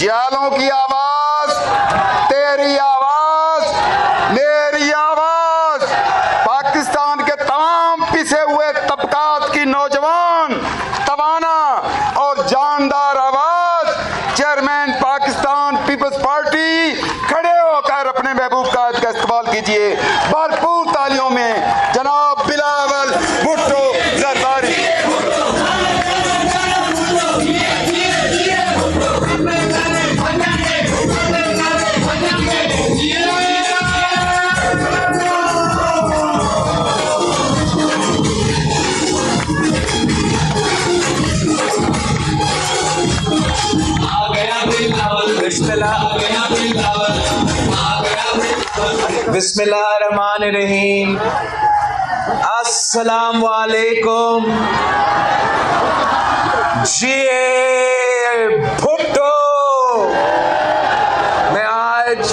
جیالوں کی آواز، تیری آواز، میری آواز، پاکستان کے تمام پسے ہوئے طبقات کی نوجوان، توانا اور جاندار آواز، چیئرمین پاکستان پیپلز پارٹی کھڑے ہو کر اپنے محبوب قائد کا استقبال کیجیے بھرپور تالیوں میں جناب بلاول بھٹو زرداری۔ بسم اللہ الرحمن الرحیم۔ السلام علیکم۔ جی بھٹو، میں آج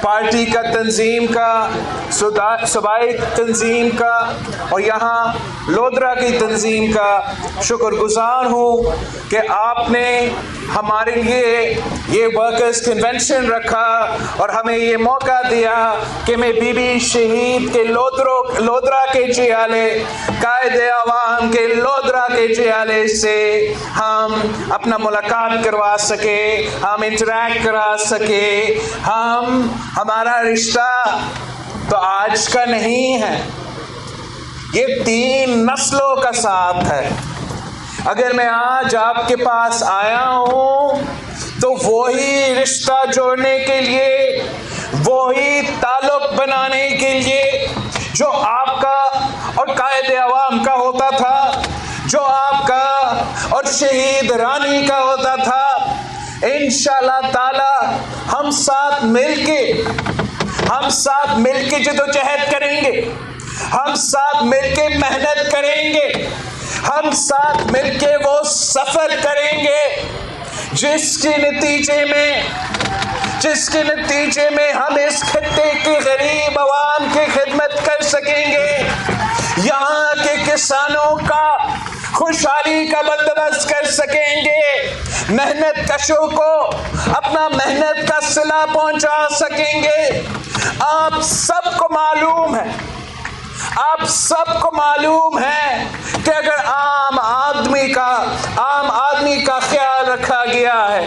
پارٹی کا تنظیم کا، صوبائی تنظیم کا اور یہاں لودھرا کی تنظیم کا شکر گزار ہوں کہ آپ نے ہمارے لیے یہ ورکرز کنونشن رکھا اور ہمیں یہ موقع دیا کہ میں بی بی شہید کے لودھرا کے جیالے، قائد عوام کے لودھرا کے جیالے سے ہم اپنا ملاقات کروا سکے، ہم انٹریکٹ کرا سکے۔ ہمارا رشتہ تو آج کا نہیں ہے، یہ 3 نسلوں کا ساتھ ہے۔ اگر میں آج آپ کے پاس آیا ہوں تو وہی رشتہ جوڑنے کے لیے، وہی تعلق بنانے کے لیے جو آپ کا اور قائد عوام کا ہوتا تھا، جو آپ کا اور شہید رانی کا ہوتا تھا۔ انشاءاللہ تعالی ہم ساتھ مل کے جدوجہد کریں گے، ہم ساتھ مل کے محنت کریں گے، ہم ساتھ مل کے وہ سفر کریں گے جس کے نتیجے میں ہم اس خطے کی غریب عوام کی خدمت کر سکیں گے، یہاں کے کسانوں کا خوشحالی کا بندوبست کر سکیں گے، محنت کشوں کو اپنا محنت کا صلہ پہنچا سکیں گے۔ آپ سب کو معلوم ہے کہ اگر عام آدمی کا خیال رکھا گیا ہے،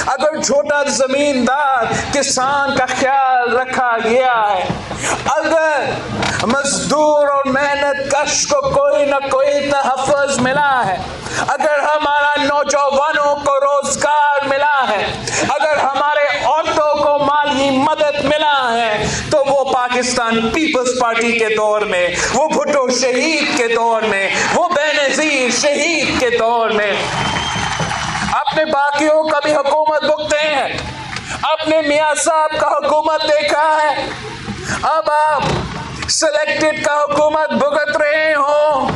اگر چھوٹا زمیندار کسان کا خیال رکھا گیا ہے، اگر مزدور اور محنت کش کو کوئی نہ کوئی تحفظ ملا ہے، اگر ہمارا نوجوانوں کو روزگار ملا ہے، اگر ہمارے عورتوں کو مالی مدد ملا ہے، تو وہ پاکستان پیپلز پارٹی کے دور میں، وہ بھٹو شہید کے دور میں، وہ بینظیر شہید کے دور میں۔ اپنے باقیوں کا بھی حکومت بھگتے ہیں، اپنے میاں صاحب کا حکومت دیکھا ہے، اب آپ سلیکٹڈ کا حکومت بھگت رہے ہوں۔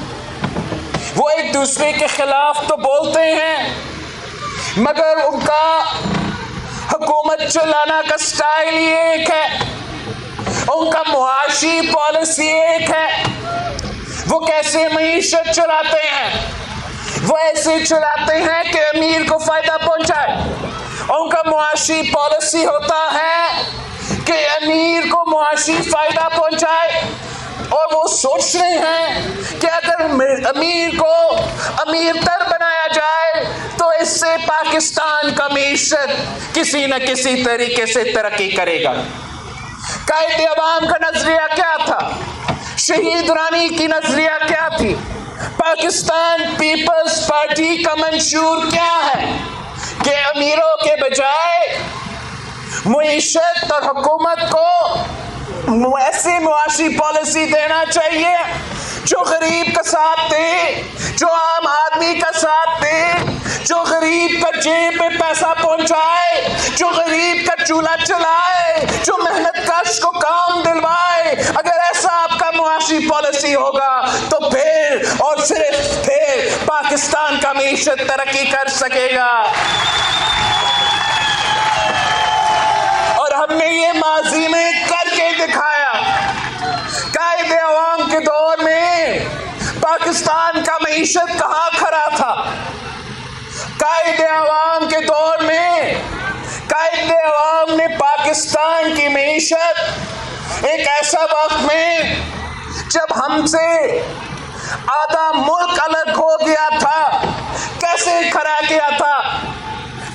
وہ ایک دوسرے کے خلاف تو بولتے ہیں مگر ان کا حکومت چلانا کا سٹائل ہی ایک ہے، ان کا معاشی پالیسی ایک ہے۔ وہ کیسے معیشت چلاتے ہیں؟ وہ ایسے چلاتے ہیں کہ امیر کو فائدہ پہنچائے۔ ان کا معاشی پالیسی ہوتا ہے کہ امیر کو معاشی فائدہ پہنچائے، اور وہ سوچ رہے ہیں کہ اگر امیر کو امیر تر بنایا جائے تو اس سے پاکستان کا معیشت کسی نہ کسی طریقے سے ترقی کرے گا۔ قائد عوام کا نظریہ کیا تھا؟ شہید رانی کی نظریہ کیا تھی؟ پاکستان پیپلز پارٹی کا منشور کیا ہے کہ امیروں کے بجائے معیشت اور حکومت کو ایسی معاشی پالیسی دینا چاہیے جو غریب کا ساتھ دے، جو عام آدمی کا ساتھ دے، جو غریب کا جیب میں پیسہ پہنچائے، جو غریب کا چولہا چلائے، جو محنت کش کو کام دلوائے۔ اگر ایسا آپ کا معاشی پالیسی ہوگا تو پھر اور صرف پھر پاکستان کا معیشت ترقی کر سکے گا۔ اور ہم نے یہ ماضی میں کر کے دکھایا۔ قائد عوام کے دور میں پاکستان کا معیشت کہاں کھڑا تھا؟ قائد عوام کے دور میں معیشت ایک ایسا وقت میں جب ہم سے آدھا ملک الگ ہو گیا تھا، کیسے کھڑا کیا تھا؟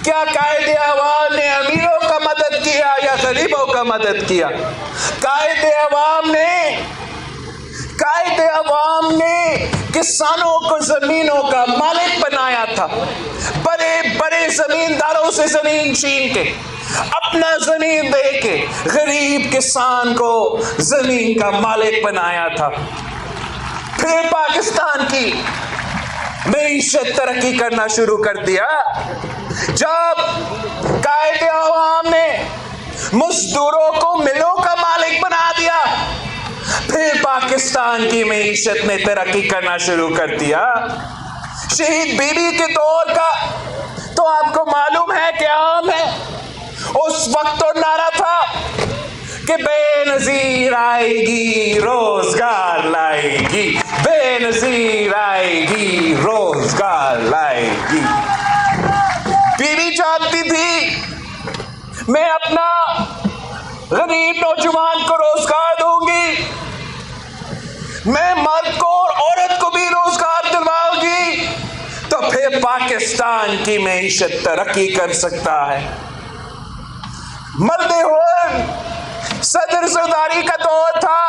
کیا قائد عوام نے امیروں کا مدد کیا یا غریبوں کا مدد کیا؟ قائد عوام نے کسانوں کو زمینوں کا مالک بنایا تھا، بڑے بڑے زمینداروں سے زمین چھین کے اپنا زمین دے کے غریب کسان کو زمین کا مالک بنایا تھا۔ پھر پاکستان کی معیشت ترقی کرنا شروع کر دیا جب قائد عوام نے مزدوروں کو ملوں کا مالک بنا دیا۔ پھر پاکستان کی معیشت نے ترقی کرنا شروع کر دیا۔ شہید بیوی کے دور کا تو آپ کو معلوم ہے کہ عام ہے، اس وقت تو نعرہ تھا کہ بے نظیر آئے گی روزگار لائے گی، بے نظیر آئے گی روزگار لائے گی۔ بیوی چاہتی تھی میں اپنا غریب نوجوان کو روزگار دوں گی، میں مرد کو اور عورت کو بھی روزگار دلواؤں گی، تو پھر پاکستان کی معیشت ترقی کر سکتا ہے۔ مرد ہور صدر زرداری کا دور تھا،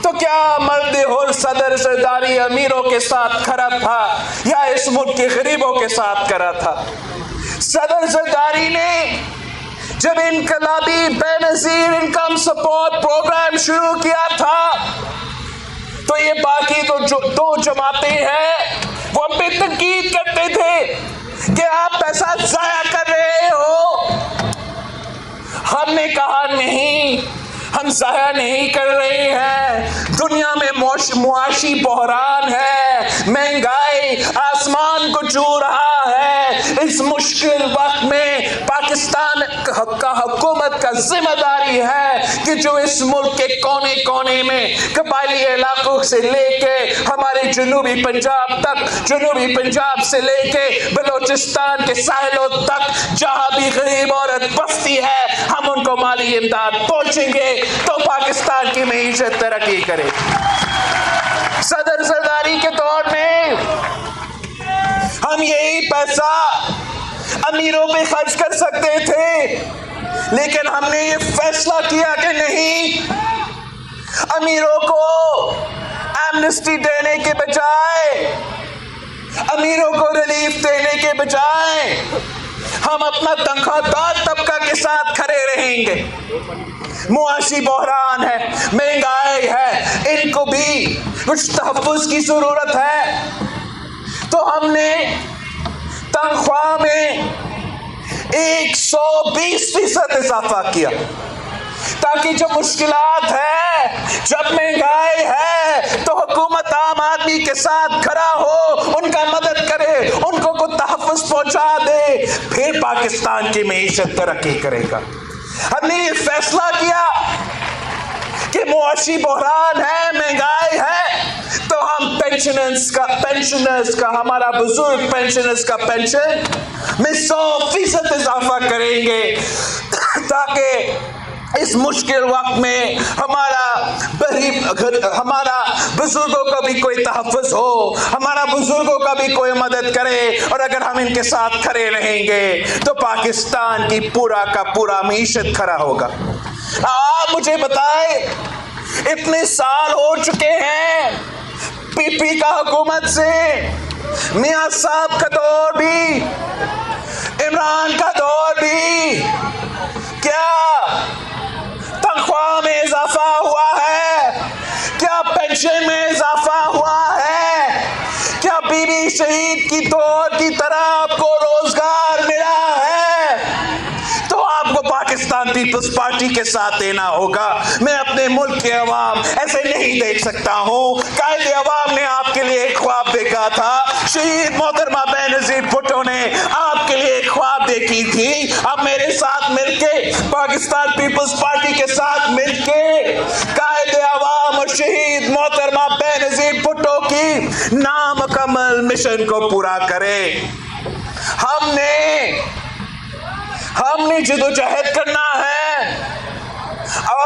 تو کیا مرد ہور صدر زرداری امیروں کے ساتھ کھڑا تھا یا اس ملک کے غریبوں کے ساتھ کھڑا تھا؟ صدر زرداری نے جب انقلابی بے نظیر انکم سپورٹ پروگرام شروع کیا تھا تو یہ باقی دو جماعتیں ہیں وہ ہم پہ تنقید کرتے تھے کہ آپ پیسہ ضائع کر رہے ہو۔ ہم نے کہا نہیں، ہم ضائع نہیں کر رہے ہیں، دنیا میں معاشی بحران ہے، مہنگائی آسمان کو چھو رہا ہے۔ اس مشکل وقت میں پاکستان کا حکومت کا ذمہ داری ہے کہ جو اس ملک کے کونے کونے میں قبائلی علاقوں سے لے کے ہمارے جنوبی پنجاب تک، جنوبی پنجاب سے لے کے بلوچستان کے ساحلوں تک جہاں بھی غریب عورت بستی ہے ہم ان کو مالی امداد پہنچیں گے تو پاکستان کی معیشت ترقی کرے۔ صدر زرداری کے دور میں ہم یہی پیسہ امیروں پہ خرچ کر سکتے تھے، لیکن ہم نے یہ فیصلہ کیا کہ نہیں، امیروں کو ایمنسٹی دینے کے بجائے، امیروں کو ریلیف دینے کے بجائے ہم اپنا تنخواہ دار طبقہ کے ساتھ کھڑے رہیں گے۔ معاشی بحران ہے، مہنگائی ہے، ان کو بھی کچھ تحفظ کی ضرورت ہے، تو ہم نے تنخواہ میں 120% اضافہ کیا تاکہ جو مشکلات ہے، جب مہنگائی ہے تو حکومت عام آدمی کے ساتھ کھڑا ہو، ان کا مدد کرے، ان کو کوئی تحفظ پہنچا دے، پھر پاکستان کی معیشت ترقی کرے گا۔ ہم نے یہ فیصلہ کیا کہ معاشی بحران ہے، مہنگائی ہے، تو ہم پینشنرز کا ہمارا بزرگ پینشنرز کا پینشن میں 100% اضافہ کریں گے تاکہ اس مشکل وقت میں ہمارا بزرگوں کا بھی کوئی تحفظ ہو، ہمارا بزرگوں کا بھی کوئی مدد کرے، اور اگر ہم ان کے ساتھ کھڑے رہیں گے تو پاکستان کی پورا کا پورا معیشت کھڑا ہوگا۔ آپ مجھے بتائیں، اتنے سال ہو چکے ہیں پی پی کا حکومت سے، میاں صاحب کا دور بھی، عمران کا دور بھی، کیا تنخواہ میں اضافہ ہوا ہے؟ کیا پینشن میں اضافہ ہوا ہے؟ کیا بیوی شہید کی دور کی طرح آپ کو روزگار ملا ہے؟ تو آپ کو پاکستان پیپلز پارٹی کے ساتھ دینا ہوگا۔ میں اپنے ملک کے عوام ایسے نہیں دیکھ سکتا ہوں۔ قائد عوام نے آپ کے لیے ایک خواب دیکھا تھا، شہید محترمہ بے نظیر بھٹو نے آپ کے لیے ایک خواب دیکھی تھی۔ اب میرے ساتھ مل کے، پاکستان پیپلز پارٹی کے ساتھ مل کے قائد عوام اور شہید محترمہ بے نظیر بھٹو کی نامکمل مشن کو پورا کرے۔ ہم نے جدوجہد کرنا ہے،